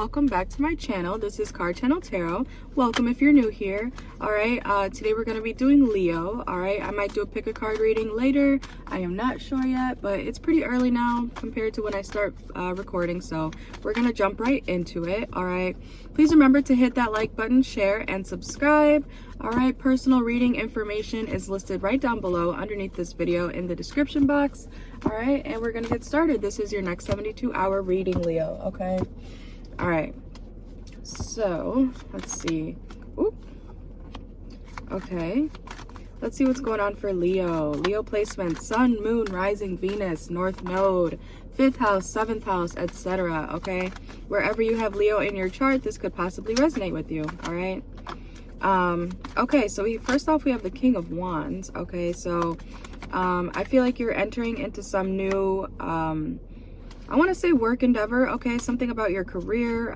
welcome back to my channel. This is CarChanneledTarot. Welcome if you're new here. All right, today we're going to be doing Leo. All right, I might do a pick a card reading later. I am not sure yet, but it's pretty early now compared to when I start recording, so we're going to jump right into it. All right, please remember to hit that like button, share, and subscribe. All right, personal reading information is listed right down below underneath this video in the description box. All right, and we're going to get started. This is your next 72-hour reading, Leo. Okay. All right, so let's see. Oop. Okay, let's see what's going on for Leo. Leo placement: Sun, Moon, Rising, Venus, North Node, 5th house, 7th house, etc. Okay, wherever you have Leo in your chart, this could possibly resonate with you. All right. Okay, so first off, we have the King of Wands. Okay, so I feel like you're entering into some new I want to say work endeavor. Okay, something about your career.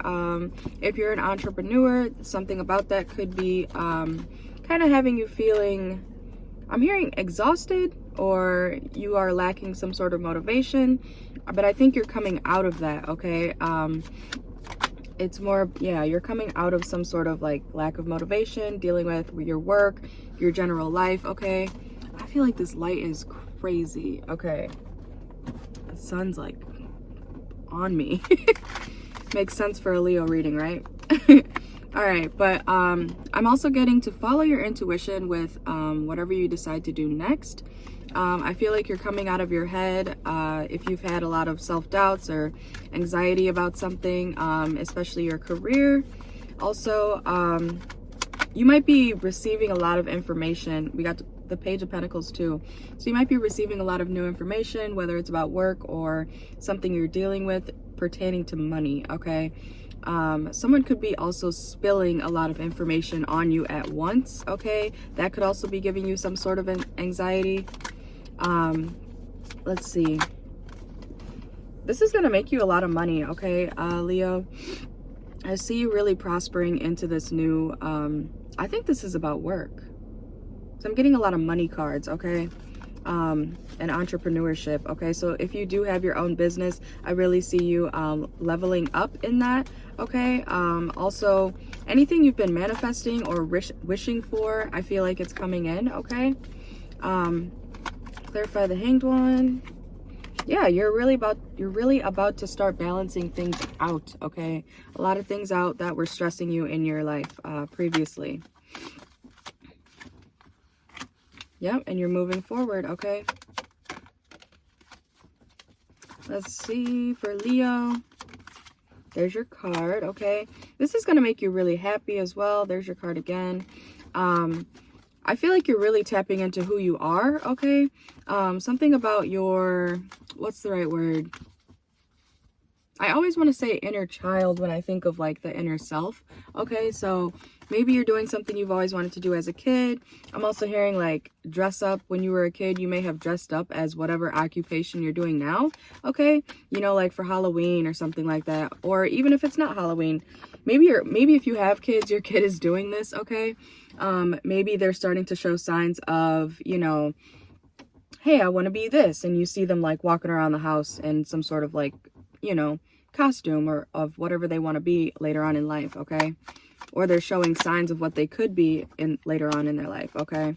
If you're an entrepreneur, something about that could be kind of having you feeling, I'm hearing exhausted, or you are lacking some sort of motivation, but I think you're coming out of that. Okay, it's more, yeah, you're coming out of some sort of like lack of motivation, dealing with your work, your general life. Okay, I feel like this light is crazy. Okay, the sun's like on me. Makes sense for a Leo reading, right? All right, but I'm also getting to follow your intuition with whatever you decide to do next. I feel like you're coming out of your head if you've had a lot of self-doubts or anxiety about something, especially your career. Also, you might be receiving a lot of information. We got the Page of Pentacles too, so you might be receiving a lot of new information, whether it's about work or something you're dealing with pertaining to money. Okay, someone could be also spilling a lot of information on you at once. Okay, that could also be giving you some sort of anxiety. Let's see, this is gonna make you a lot of money. Okay, Leo, I see you really prospering into this new I think this is about work. So I'm getting a lot of money cards, okay, and entrepreneurship. Okay, so if you do have your own business, I really see you leveling up in that. Okay, also anything you've been manifesting or wishing for, I feel like it's coming in. Okay, clarify the Hanged One. Yeah, you're really about to start balancing things out. Okay, a lot of things out that were stressing you in your life previously. Yep, and you're moving forward. Okay, let's see for Leo. There's your card. Okay, this is going to make you really happy as well. There's your card again. I feel like you're really tapping into who you are. Okay, something about your, what's the right word? I always want to say inner child when I think of like the inner self. Okay, so maybe you're doing something you've always wanted to do as a kid. I'm also hearing like dress up. When you were a kid, you may have dressed up as whatever occupation you're doing now. Okay, you know, like for Halloween or something like that. Or even if it's not Halloween, maybe if you have kids, your kid is doing this. Okay, maybe they're starting to show signs of, you know, hey, I want to be this, and you see them like walking around the house in some sort of like, you know, costume or of whatever they want to be later on in life. Okay, or they're showing signs of what they could be in later on in their life. Okay,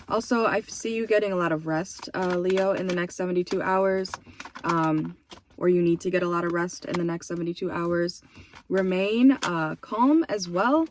also I see you getting a lot of rest, Leo, in the next 72 hours, or you need to get a lot of rest in the next 72 hours. Remain calm as well.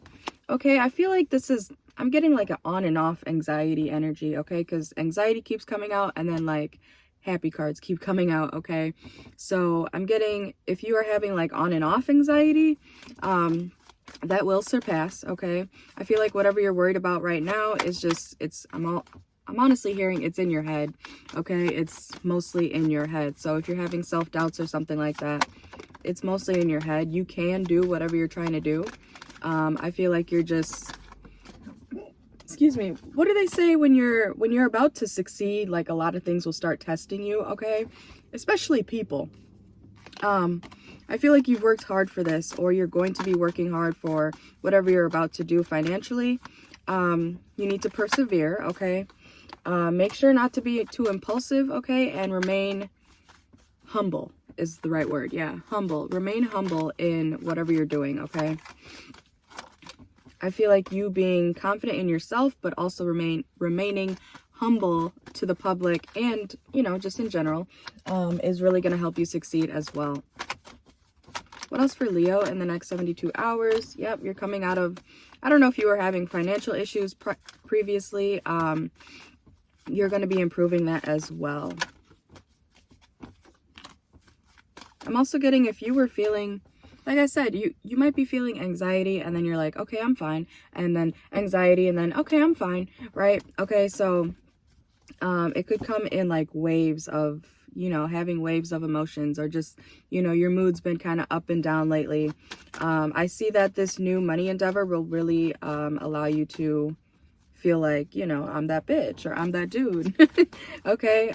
Okay, I feel like this is, I'm getting like an on and off anxiety energy. Okay, because anxiety keeps coming out and then like happy cards keep coming out. Okay, so I'm getting, if you are having like on and off anxiety, that will surpass. Okay, I feel like whatever you're worried about right now is just, I'm honestly hearing it's in your head. Okay, it's mostly in your head. So if you're having self-doubts or something like that, it's mostly in your head. You can do whatever you're trying to do. I feel like you're just, excuse me, what do they say when you're about to succeed? Like a lot of things will start testing you. Okay, especially people. I feel like you've worked hard for this, or you're going to be working hard for whatever you're about to do financially. You need to persevere. Okay, make sure not to be too impulsive. Okay, and remain humble. is the right word. Yeah, humble. Remain humble in whatever you're doing, okay? I feel like you being confident in yourself, but also remaining humble to the public and, you know, just in general, is really going to help you succeed as well. What else for Leo in the next 72 hours? Yep, you're coming out of, I don't know if you were having financial issues previously. You're going to be improving that as well. I'm also getting, if you were feeling, like I said, you might be feeling anxiety and then you're like, okay, I'm fine. And then anxiety and then, okay, I'm fine, right? Okay, so it could come in like waves of, you know, having waves of emotions, or just, you know, your mood's been kind of up and down lately. I see that this new money endeavor will really allow you to feel like, you know, I'm that bitch or I'm that dude. Okay,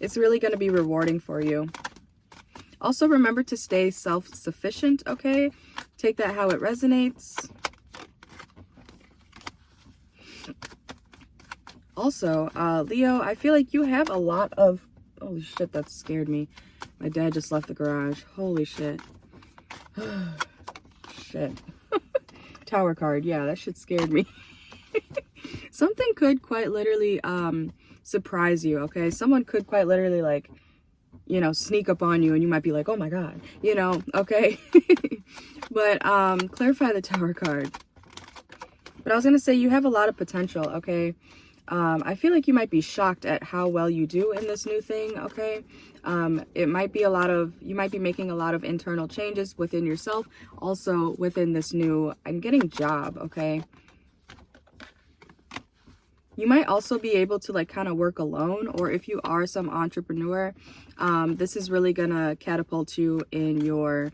it's really going to be rewarding for you. Also, remember to stay self-sufficient, okay? Take that how it resonates. Also, Leo, I feel like you have a lot of... Holy shit, that scared me. My dad just left the garage. Holy shit. Shit. Tower card. Yeah, that shit scared me. Something could quite literally surprise you, okay? Someone could quite literally, like, you know, sneak up on you and you might be like, oh my God, you know, okay? But clarify the Tower card. But I was going to say you have a lot of potential, okay? I feel like you might be shocked at how well you do in this new thing, okay? It might be you might be making a lot of internal changes within yourself, also within this new, I'm getting job, okay? You might also be able to like kind of work alone, or if you are some entrepreneur, this is really gonna catapult you in your,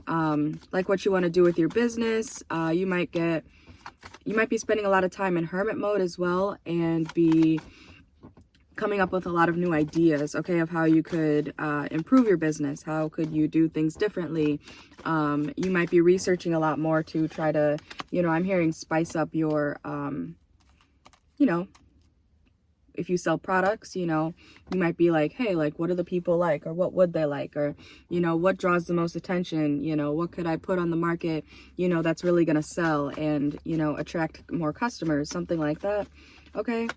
like what you want to do with your business. You might be spending a lot of time in hermit mode as well, and be coming up with a lot of new ideas, okay, of how you could improve your business. How could you do things differently? You might be researching a lot more to try to, you know, I'm hearing spice up your, you know, if you sell products, you know, you might be like, hey, like, what do the people like? Or what would they like? Or, you know, what draws the most attention? You know, what could I put on the market, you know, that's really going to sell and, you know, attract more customers, something like that. Okay.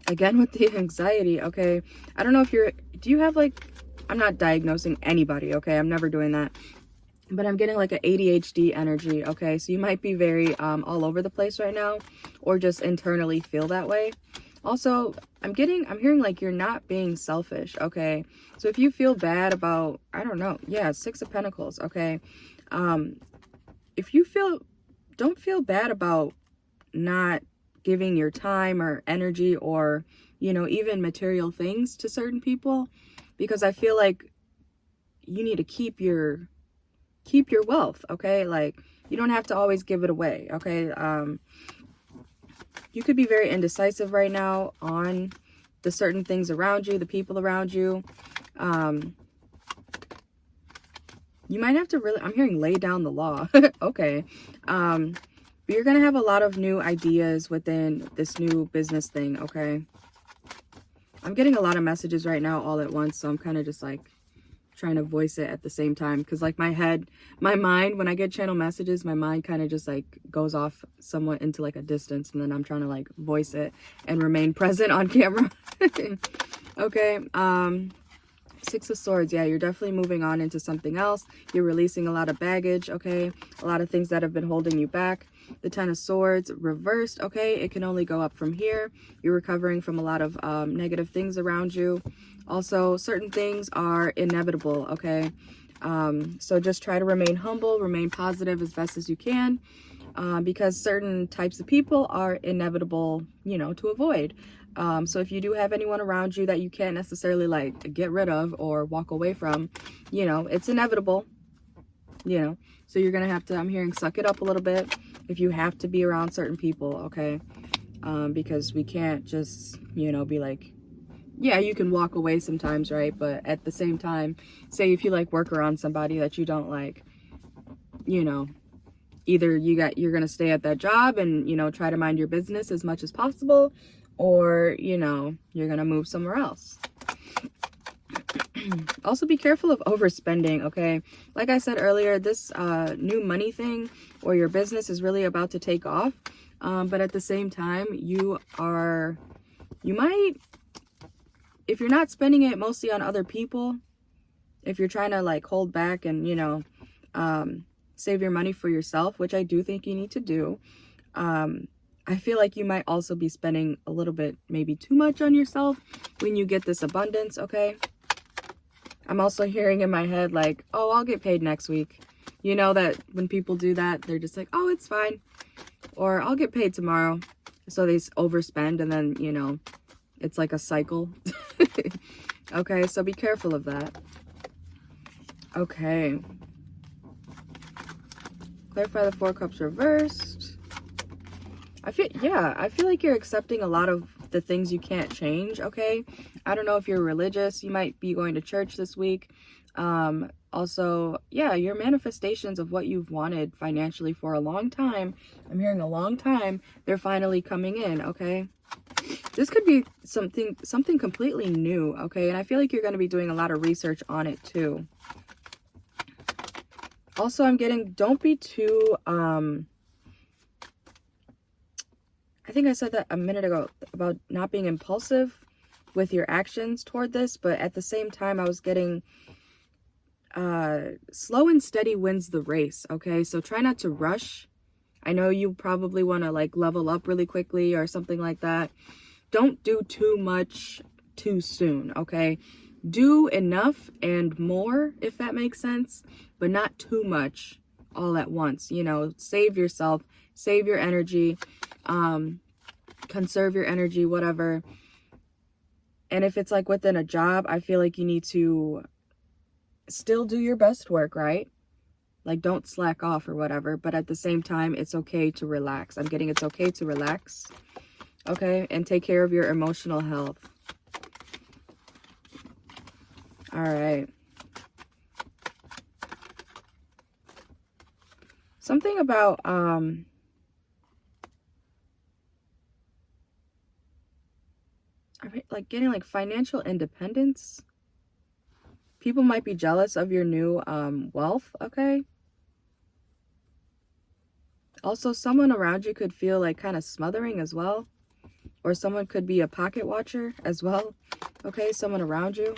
Again, with the anxiety. Okay. I don't know if do you have like, I'm not diagnosing anybody. Okay. I'm never doing that. But I'm getting like an ADHD energy, okay? So you might be very all over the place right now, or just internally feel that way. Also, I'm hearing like you're not being selfish, okay? So if you feel bad about, I don't know, yeah, 6 of Pentacles, okay? If you don't feel bad about not giving your time or energy or, you know, even material things to certain people, because I feel like you need to keep your wealth, okay? Like, you don't have to always give it away, okay? You could be very indecisive right now on the certain things around you, the people around you. You might have to really, I'm hearing lay down the law. Okay. But you're going to have a lot of new ideas within this new business thing, okay? I'm getting a lot of messages right now all at once, so I'm kind of just like trying to voice it at the same time, because like my mind, when I get channel messages, my mind kind of just like goes off somewhat into like a distance, and then I'm trying to like voice it and remain present on camera. Okay. 6 of Swords. Yeah, you're definitely moving on into something else. You're releasing a lot of baggage, okay? A lot of things that have been holding you back. The 10 of Swords reversed, okay? It can only go up from here. You're recovering from a lot of negative things around you. Also, certain things are inevitable, okay? So just try to remain humble, remain positive as best as you can, because certain types of people are inevitable, you know, to avoid. So if you do have anyone around you that you can't necessarily like get rid of or walk away from, you know, it's inevitable, you know, so you're gonna have to, I'm hearing, suck it up a little bit if you have to be around certain people, okay? Because we can't just, you know, be like, yeah, you can walk away sometimes, right? But at the same time, say if you like work around somebody that you don't like, you know, either you're gonna stay at that job and, you know, try to mind your business as much as possible, or, you know, you're gonna move somewhere else. Also, be careful of overspending, okay? Like I said earlier, this new money thing or your business is really about to take off. But at the same time, you might, if you're not spending it mostly on other people, if you're trying to like hold back and, you know, save your money for yourself, which I do think you need to do, I feel like you might also be spending a little bit, maybe too much on yourself when you get this abundance, okay? I'm also hearing in my head like, oh, I'll get paid next week. You know that when people do that, they're just like, oh, it's fine. Or I'll get paid tomorrow. So they overspend and then, you know, it's like a cycle. Okay, so be careful of that. Okay. Clarify the Four Cups reversed. I feel like you're accepting a lot of the things you can't change, okay? I don't know if you're religious. You might be going to church this week. Also, yeah, your manifestations of what you've wanted financially for a long time, I'm hearing a long time, they're finally coming in, okay? This could be something completely new, okay? And I feel like you're going to be doing a lot of research on it too. Also, I'm getting, don't be too, I think I said that a minute ago about not being impulsive with your actions toward this, but at the same time, I was getting slow and steady wins the race, okay? So try not to rush. I know you probably want to like level up really quickly or something like that. Don't do too much too soon, okay? Do enough and more, if that makes sense, but not too much all at once. You know, save yourself, save your energy, conserve your energy, whatever. And if it's like within a job, I feel like you need to still do your best work, right? Like don't slack off or whatever, but at the same time, it's okay to relax. I'm getting it's okay to relax, okay? And take care of your emotional health. All right. Something about, like getting like financial independence. People might be jealous of your new wealth, okay? Also, someone around you could feel like kind of smothering as well. Or someone could be a pocket watcher as well. Okay, someone around you.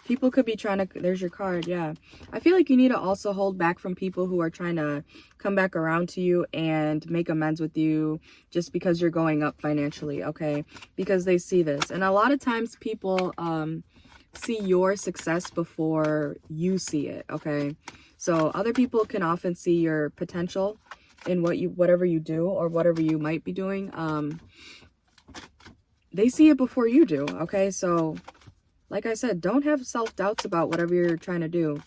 People could be trying to, there's your card, yeah. I feel like you need to also hold back from people who are trying to come back around to you and make amends with you just because you're going up financially, okay? Because they see this. And a lot of times people see your success before you see it, okay? So other people can often see your potential in whatever you do or whatever you might be doing. They see it before you do, okay? So like I said, don't have self-doubts about whatever you're trying to do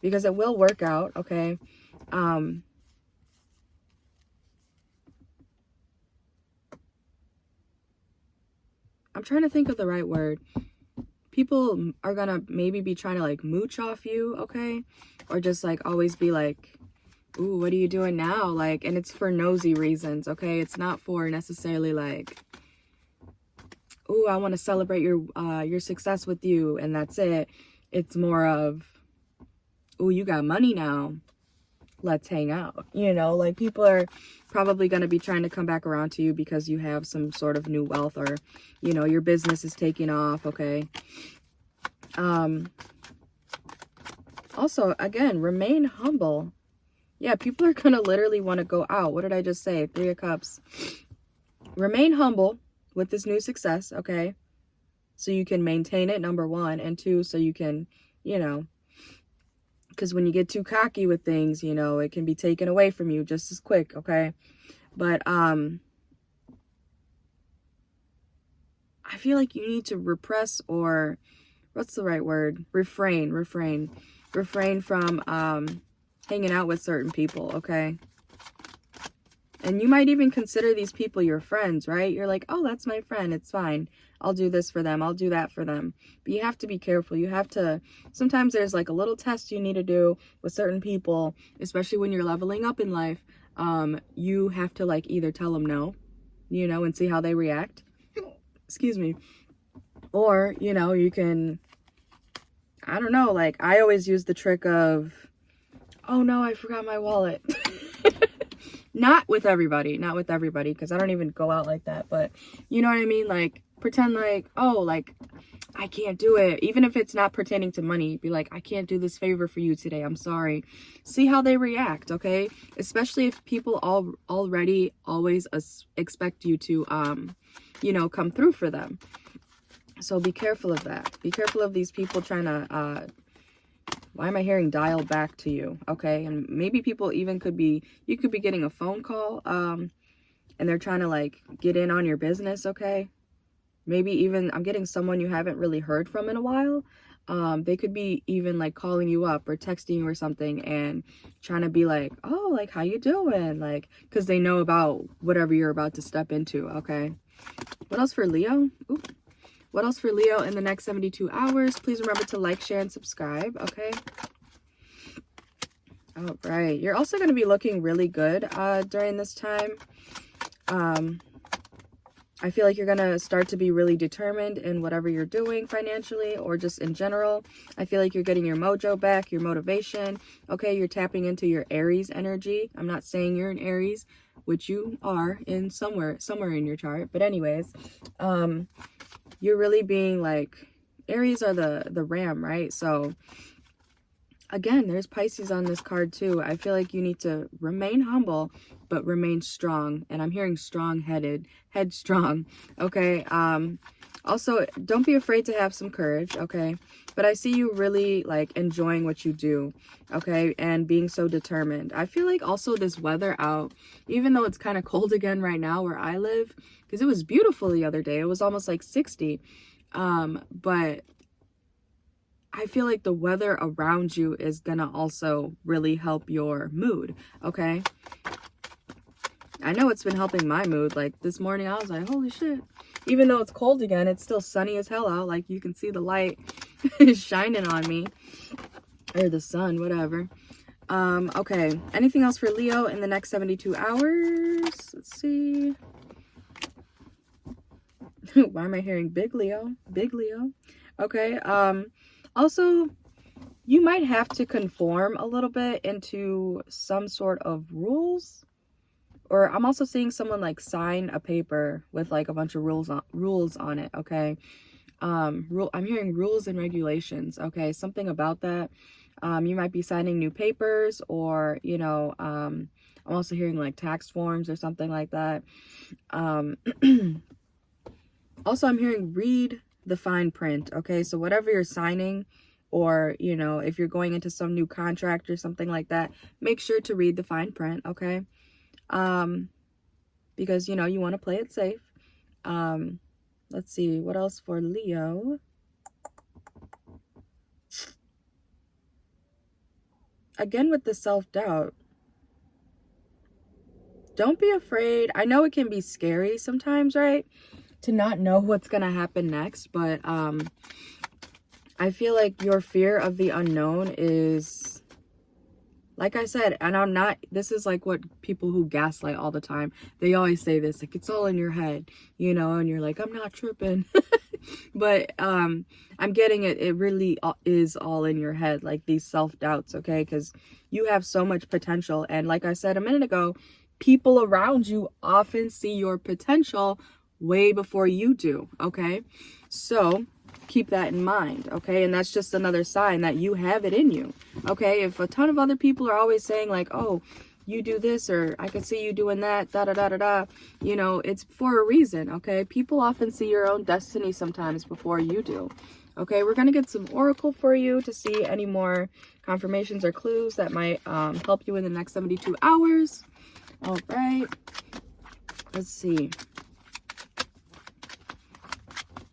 because it will work out, okay? I'm trying to think of the right word. People are gonna maybe be trying to like mooch off you, okay? Or just like always be like, ooh, what are you doing now? Like, and it's for nosy reasons, okay? It's not for necessarily like, ooh, I want to celebrate your success with you, and that's it. It's more of, ooh, you got money now. Let's hang out. You know, like people are probably going to be trying to come back around to you because you have some sort of new wealth or, you know, your business is taking off, okay? Also, again, remain humble. Yeah, people are going to literally want to go out. What did I just say? 3 of Cups. Remain humble with this new success, okay? So you can maintain it, number 1. And 2, so you can, you know, because when you get too cocky with things, you know, it can be taken away from you just as quick, okay? But I feel like you need to repress, or what's the right word? Refrain from hanging out with certain people, okay? And you might even consider these people your friends, right? You're like, oh, that's my friend. It's fine. I'll do this for them. I'll do that for them. But you have to be careful. You have to, sometimes there's like a little test you need to do with certain people, especially when you're leveling up in life. You have to like either tell them no, you know, and see how they react. Excuse me. Or, you know, you can, I don't know, like I always use the trick of, oh no, I forgot my wallet. Not with everybody, because I don't even go out like that, but you know what I mean? Like, pretend like, oh, like, I can't do it. Even if it's not pertaining to money, be like, I can't do this favor for you today. I'm sorry. See how they react, okay? Especially if people already always expect you to, you know, come through for them. So be careful of that. Be careful of these people trying to, why am I hearing dial back to you? Okay. And maybe people even you could be getting a phone call, and they're trying to like get in on your business. Okay. Maybe even I'm getting someone you haven't really heard from in a while. They could be even like calling you up or texting you or something and trying to be like, oh, like, how you doing? Like, because they know about whatever you're about to step into. Okay. What else for Leo? Ooh. What else for Leo in the next 72 hours? Please remember to like, share, and subscribe, okay? All right. You're also going to be looking really good during this time. I feel like you're going to start to be really determined in whatever you're doing financially or just in general. I feel like you're getting your mojo back, your motivation. Okay, you're tapping into your Aries energy. I'm not saying you're an Aries, which you are in somewhere in your chart. But anyways, you're really being like, Aries are the ram, right? So again, there's Pisces on this card too. I feel like you need to remain humble, but remain strong. And I'm hearing strong-headed, headstrong, okay? Also, don't be afraid to have some courage, okay? But I see you really like enjoying what you do, okay? And being so determined. I feel like also this weather out, even though it's kind of cold again right now where I live, because it was beautiful the other day. It was almost like 60. But I feel like the weather around you is gonna also really help your mood, okay? I know it's been helping my mood. Like this morning I was like, holy shit. Even though it's cold again, it's still sunny as hell out. Like you can see the light shining on me. Or the sun, whatever. Okay. Anything else for Leo in the next 72 hours? Let's see. Why am I hearing big Leo? Big Leo. Okay. Also, you might have to conform a little bit into some sort of rules. Or I'm also seeing someone like sign a paper with like a bunch of rules on it, okay? I'm hearing rules and regulations, okay? Something about that. You might be signing new papers, or, you know, I'm also hearing like tax forms or something like that. Also, I'm hearing read the fine print, okay? So whatever you're signing, or, you know, if you're going into some new contract or something like that, make sure to read the fine print, okay? Because, you know, you want to play it safe. Let's see, what else for Leo? Again, with the self-doubt. Don't be afraid. I know it can be scary sometimes, right? To not know what's going to happen next, but I feel like your fear of the unknown is, like I said, and I'm not, this is like what people who gaslight all the time, they always say this, like, it's all in your head, you know, and you're like, I'm not tripping. But I'm getting it. It really is all in your head, like these self-doubts, okay? Because you have so much potential. And like I said a minute ago, people around you often see your potential way before you do, okay? So keep that in mind, okay? And that's just another sign that you have it in you, okay? If a ton of other people are always saying like, oh, you do this, or I could see you doing that, da da da da da, you know, it's for a reason, okay? People often see your own destiny sometimes before you do, okay? We're gonna get some oracle for you to see any more confirmations or clues that might help you in the next 72 hours. All right, let's see.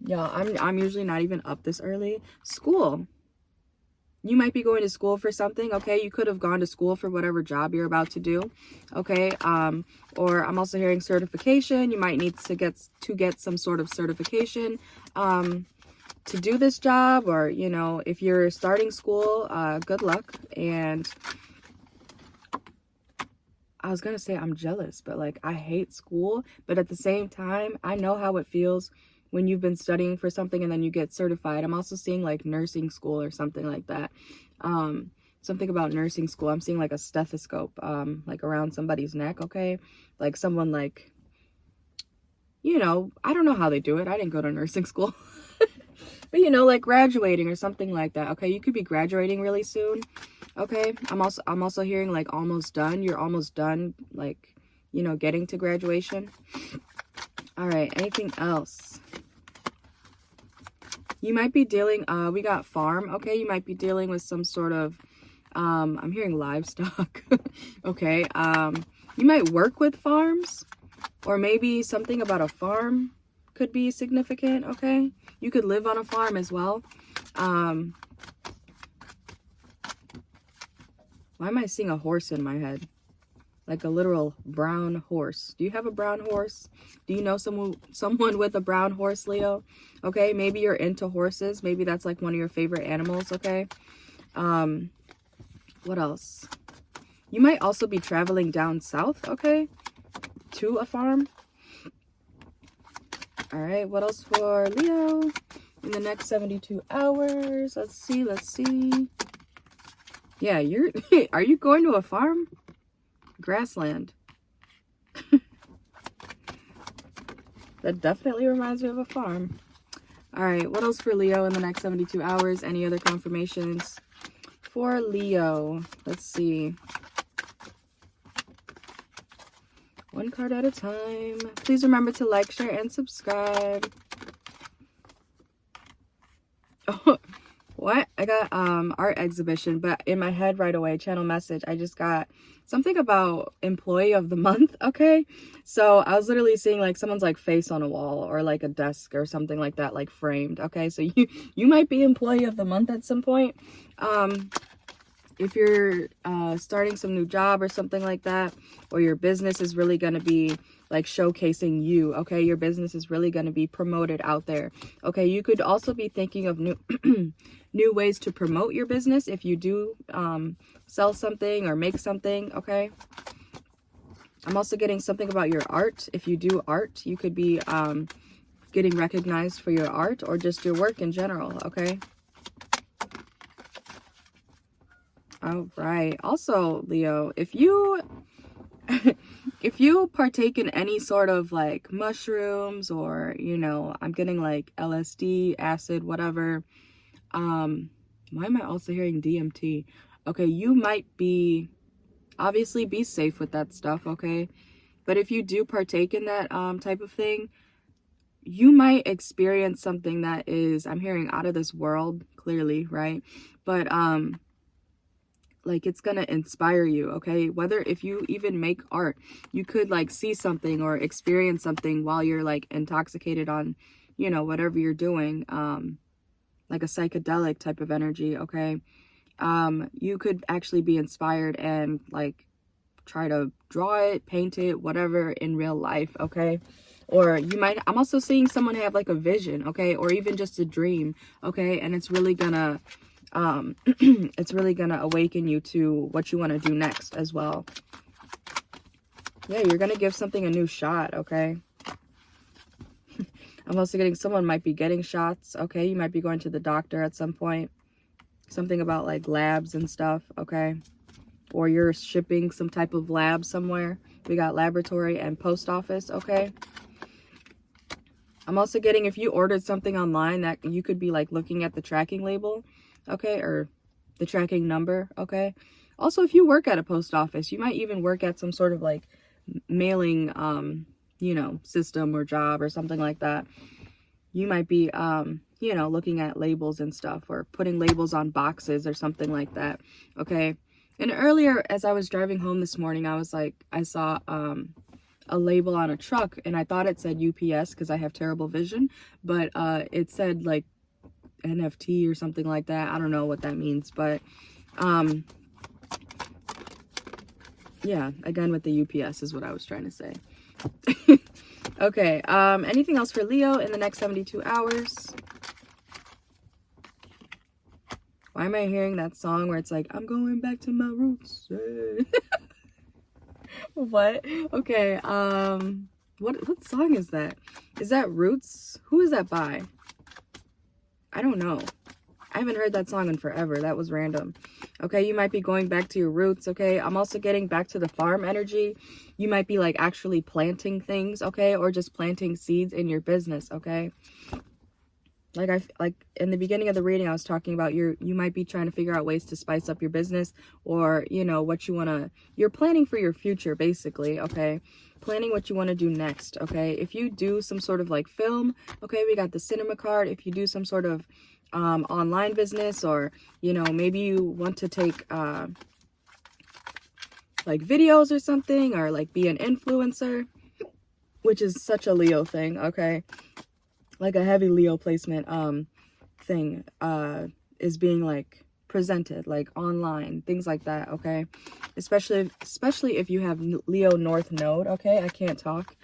Yeah, I'm usually not even up this early. School. You might be going to school for something, okay? You could have gone to school for whatever job you're about to do, okay? Or I'm also hearing certification. You might need to get some sort of certification to do this job, or, you know, if you're starting school, good luck. And I was gonna say I'm jealous, but like I hate school, but at the same time, I know how it feels when you've been studying for something and then you get certified. I'm also seeing like nursing school or something like that. Something about nursing school. I'm seeing like a stethoscope, like around somebody's neck, okay? Like someone like, you know, I don't know how they do it. I didn't go to nursing school. But, you know, like graduating or something like that, okay? You could be graduating really soon, okay? I'm also hearing like almost done. You're almost done, like, you know, getting to graduation. All right, anything else? You might be dealing, we got farm, okay? You might be dealing with some sort of, I'm hearing livestock, okay? You might work with farms, or maybe something about a farm could be significant, okay? You could live on a farm as well. Why am I seeing a horse in my head? Like a literal brown horse. Do you have a brown horse? Do you know someone with a brown horse, Leo? Okay, maybe you're into horses. Maybe that's like one of your favorite animals, okay? What else? You might also be traveling down south, okay? To a farm. All right, what else for Leo in the next 72 hours? Let's see. Yeah, are you going to a farm? Grassland. That definitely reminds me of a farm. All right, what else for Leo in the next 72 hours? Any other confirmations for Leo? Let's see. One card at a time. Please remember to like, share, and subscribe. Oh, what? I got art exhibition, but in my head right away, channel message, I just got something about employee of the month, okay? So I was literally seeing like someone's like face on a wall or like a desk or something like that, like framed, okay? So you might be employee of the month at some point. If you're starting some new job or something like that, or your business is really going to be like showcasing you, okay? Your business is really going to be promoted out there, okay? You could also be thinking of new new ways to promote your business if you do sell something or make something, okay? I'm also getting something about your art. If you do art, you could be getting recognized for your art or just your work in general, okay? All right. Also, Leo, if you if you partake in any sort of like mushrooms or, you know, I'm getting like LSD, acid, whatever. Why am I also hearing DMT? Okay, you might be, obviously be safe with that stuff, okay? But if you do partake in that type of thing, you might experience something that is, I'm hearing, out of this world, clearly, right? But like it's gonna inspire you, okay? Whether if you even make art, you could like see something or experience something while you're like intoxicated on, you know, whatever you're doing, like a psychedelic type of energy, okay? You could actually be inspired and like try to draw it, paint it, whatever in real life, okay? Or you might, I'm also seeing someone have like a vision, okay? Or even just a dream, okay? And it's really gonna it's really gonna awaken you to what you want to do next as well. Yeah, you're gonna give something a new shot, okay? I'm also getting someone might be getting shots, okay? You might be going to the doctor at some point. Something about like labs and stuff, okay? Or you're shipping some type of lab somewhere. We got laboratory and post office, okay? I'm also getting, if you ordered something online, that you could be like looking at the tracking label, okay? Or the tracking number, okay? Also, if you work at a post office, you might even work at some sort of like mailing, you know, system or job or something like that. You might be, you know, looking at labels and stuff or putting labels on boxes or something like that, okay? And earlier, as I was driving home this morning, I was like, I saw a label on a truck and I thought it said UPS because I have terrible vision, but it said like NFT or something like that. I don't know what that means, but yeah, again with the UPS is what I was trying to say. Okay, anything else for Leo in the next 72 hours? Why am I hearing that song where it's like, I'm going back to my roots? What? Okay, what song is that? Is that Roots? Who is that by? I don't know. I haven't heard that song in forever. That was random. Okay, you might be going back to your roots, okay? I'm also getting back to the farm energy. You might be like actually planting things, okay? Or just planting seeds in your business, okay? Like in the beginning of the reading, I was talking about you might be trying to figure out ways to spice up your business, or, you know, what you want to, you're planning for your future, basically, okay? Planning what you want to do next, okay? If you do some sort of like film, okay, we got the cinema card. If you do some sort of online business, or, you know, maybe you want to take like videos or something, or like be an influencer, which is such a Leo thing, okay? Like a heavy Leo placement thing is being like presented like online, things like that, okay? Especially if you have Leo North Node, okay? I can't talk.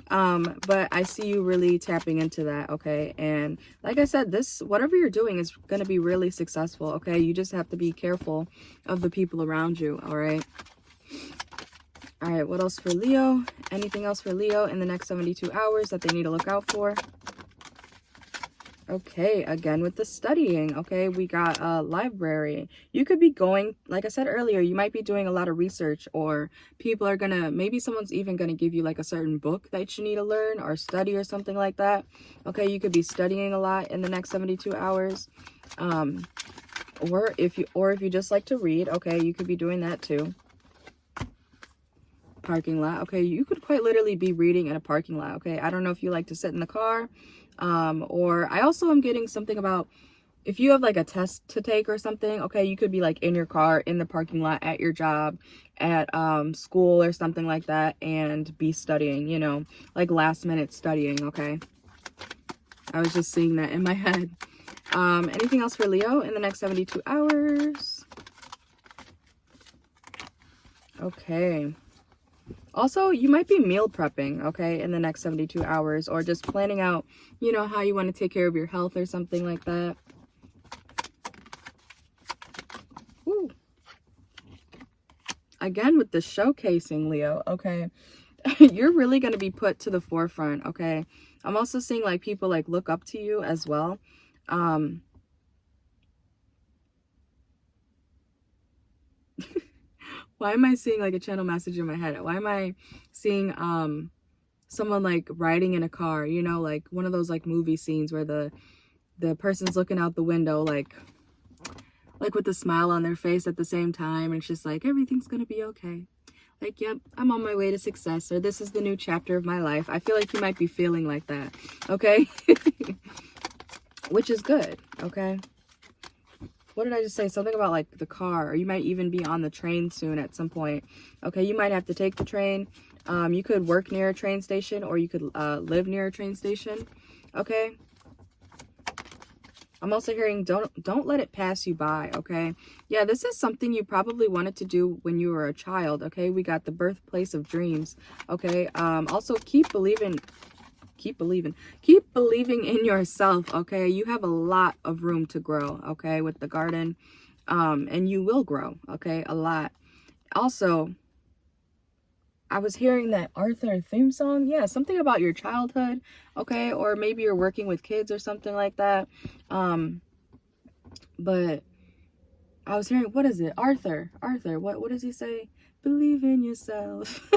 But I see you really tapping into that, okay? And like I said, this, whatever you're doing is going to be really successful, okay? You just have to be careful of the people around you, all right? All right, what else for Leo? Anything else for Leo in the next 72 hours that they need to look out for? Okay, again with the studying, okay, we got a library. You could be going, like I said earlier, you might be doing a lot of research, or people are gonna, maybe someone's even gonna give you like a certain book that you need to learn or study or something like that. Okay, you could be studying a lot in the next 72 hours. Or if you just like to read, okay, you could be doing that too. Parking lot, okay, you could quite literally be reading in a parking lot, okay? I don't know if you like to sit in the car, or I also am getting something about if you have like a test to take or something, okay, you could be like in your car, in the parking lot, at your job, at school or something like that, and be studying, you know, like last minute studying, okay? I was just seeing that in my head. Anything else for Leo in the next 72 hours? Okay. Also, you might be meal prepping, okay, in the next 72 hours, or just planning out, you know, how you want to take care of your health or something like that. Woo. Again, with the showcasing, Leo, okay, you're really going to be put to the forefront, okay? I'm also seeing, like, people, like, look up to you as well. Why am I seeing like a channel message in my head? Why am I seeing someone like riding in a car, you know, like one of those like movie scenes where the person's looking out the window like with a smile on their face at the same time, and it's just like everything's gonna be okay. Like, yep, I'm on my way to success, or this is the new chapter of my life. I feel like you might be feeling like that, okay? Which is good, okay? What did I just say? Something about like the car, or you might even be on the train soon at some point. Okay, you might have to take the train. You could work near a train station, or you could live near a train station. Okay. I'm also hearing don't let it pass you by, okay? Yeah, this is something you probably wanted to do when you were a child, okay? We got the birthplace of dreams, okay? Also keep believing in yourself, okay? You have a lot of room to grow, okay, with the garden, and you will grow, okay, a lot. Also, I was hearing that Arthur theme song. Yeah, something about your childhood, okay, or maybe you're working with kids or something like that. But I was hearing, what is it? Arthur, what does he say? Believe in yourself.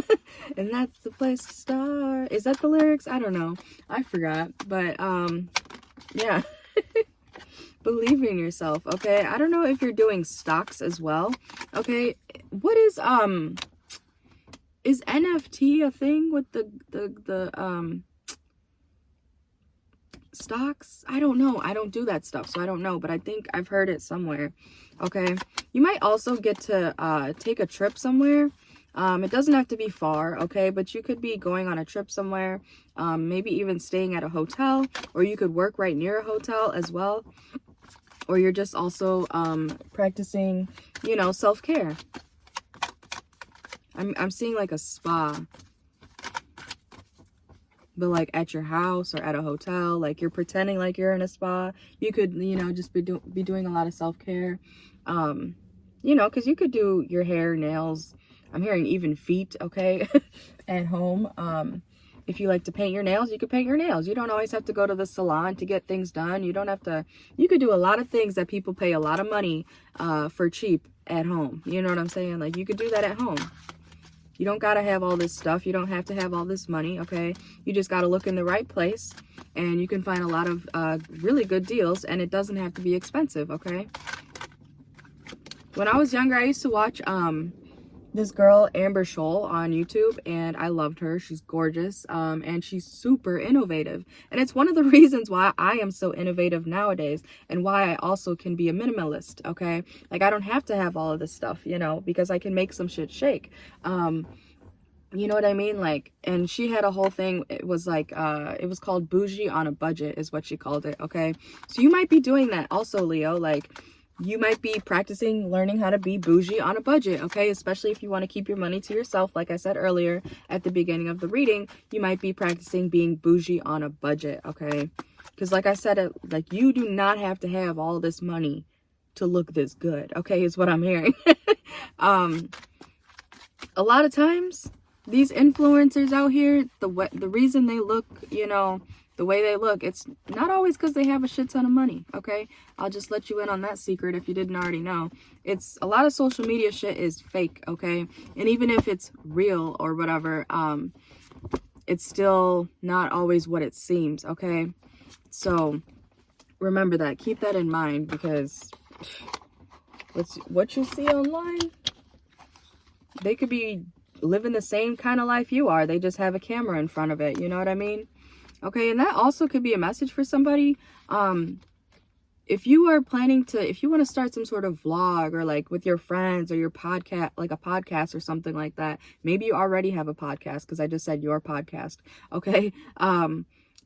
And that's the place to start. Is that the lyrics? I don't know. I forgot. But yeah. Believe in yourself, okay? I don't know if you're doing stocks as well. Okay. What is NFT a thing with the stocks? I don't know. I don't do that stuff, so I don't know, but I think I've heard it somewhere. Okay, you might also get to take a trip somewhere. It doesn't have to be far, okay, but you could be going on a trip somewhere, maybe even staying at a hotel, or you could work right near a hotel as well, or you're just also practicing, you know, self-care. I'm seeing like a spa, but like at your house or at a hotel, like you're pretending like you're in a spa. You could, you know, just be doing a lot of self-care, you know, because you could do your hair, nails. I'm hearing even feet, okay, at home. If you like to paint your nails, you can paint your nails. You don't always have to go to the salon to get things done. You don't have to, you could do a lot of things that people pay a lot of money for cheap at home. You know what I'm saying? Like, you could do that at home. You don't got to have all this stuff. You don't have to have all this money, okay? You just got to look in the right place, and you can find a lot of really good deals, and it doesn't have to be expensive, okay? When I was younger, I used to watch this girl, Amber Scholl, on YouTube, and I loved her. She's gorgeous, and she's super innovative. And it's one of the reasons why I am so innovative nowadays, and why I also can be a minimalist, okay? Like, I don't have to have all of this stuff, you know, because I can make some shit shake. You know what I mean? Like, and she had a whole thing. It was like, it was called Bougie on a Budget is what she called it, okay? So you might be doing that also, Leo. Like, you might be practicing learning how to be bougie on a budget, okay? Especially if you want to keep your money to yourself. Like I said earlier at the beginning of the reading, you might be practicing being bougie on a budget, okay? Because like I said, like, you do not have to have all this money to look this good, okay? Is what I'm hearing. A lot of times, these influencers out here, the reason they look, you know, the way they look, it's not always because they have a shit ton of money, okay? I'll just let you in on that secret if you didn't already know. It's a lot of social media shit is fake, okay? And even if it's real or whatever, it's still not always what it seems, okay? So remember that. Keep that in mind, because what you see online, they could be living the same kind of life you are. They just have a camera in front of it. You know what I mean? Okay, and that also could be a message for somebody. If you are planning to, if you want to start some sort of vlog, or like with your friends, or your podcast, like a podcast or something like that. Maybe you already have a podcast, because I just said your podcast. Okay.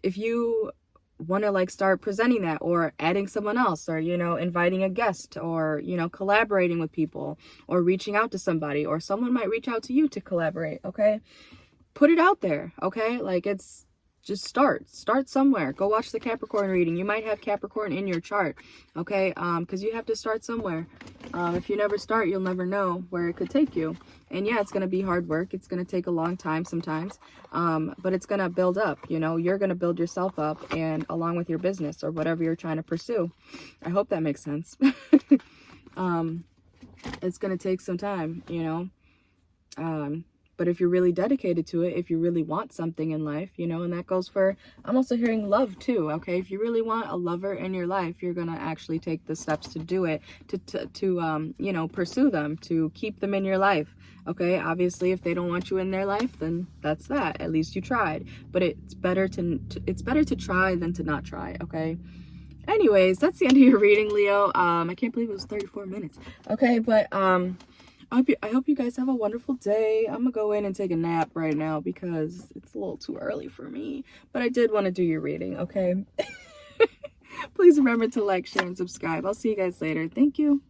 If you want to like start presenting that, or adding someone else, or, you know, inviting a guest, or, you know, collaborating with people, or reaching out to somebody, or someone might reach out to you to collaborate. Okay. Put it out there. Okay. Like, it's, just start somewhere. Go watch the Capricorn reading. You might have Capricorn in your chart, okay? Because you have to start somewhere. If you never start, you'll never know where it could take you. And yeah, it's going to be hard work. It's going to take a long time sometimes, but it's going to build up. You know, you're going to build yourself up, and along with your business or whatever you're trying to pursue. I hope that makes sense. It's going to take some time, you know. But if you're really dedicated to it, if you really want something in life, you know, and that goes for, I'm also hearing love too, okay? If you really want a lover in your life, you're going to actually take the steps to do it, to you know, pursue them, to keep them in your life, okay? Obviously, if they don't want you in their life, then that's that. At least you tried. But it's better to try than to not try, okay? Anyways, that's the end of your reading, Leo. I can't believe it was 34 minutes. Okay, but I hope you guys have a wonderful day. I'm gonna go in and take a nap right now because it's a little too early for me. But I did want to do your reading, okay? Please remember to like, share, and subscribe. I'll see you guys later. Thank you.